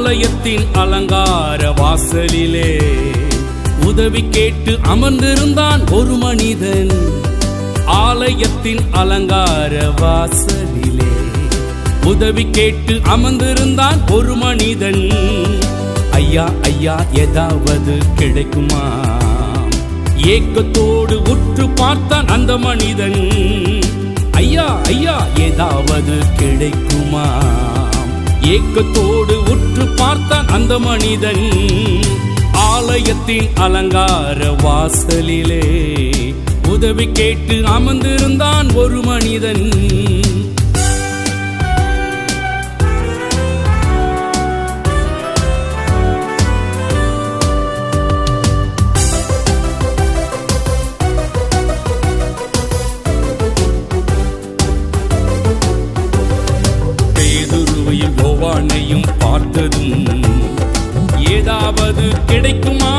ஆலயத்தின் அலங்கார வாசலிலே உதவி கேட்டு அமர்ந்திருந்தான் ஒரு மனிதன். ஆலயத்தின் அலங்கார வாசலிலே உதவி கேட்டு அமர்ந்திருந்தான் ஒரு மனிதன். ஐயா ஐயா ஏதாவது கிடைக்குமா? ஏக்கத்தோடு உற்று பார்த்தான் அந்த மனிதன். ஐயா ஐயா ஏதாவது கிடைக்குமா? ஏக்கத்தோடு உற்று பார்த்தான் அந்த மனிதன். ஆலயத்தின் அலங்கார வாசலிலே உதவி கேட்டு அமர்ந்திருந்தான் ஒரு மனிதன். பேதுருவையும் யோவானையும் பார்த்ததும் ஏதாவது கிடைக்குமா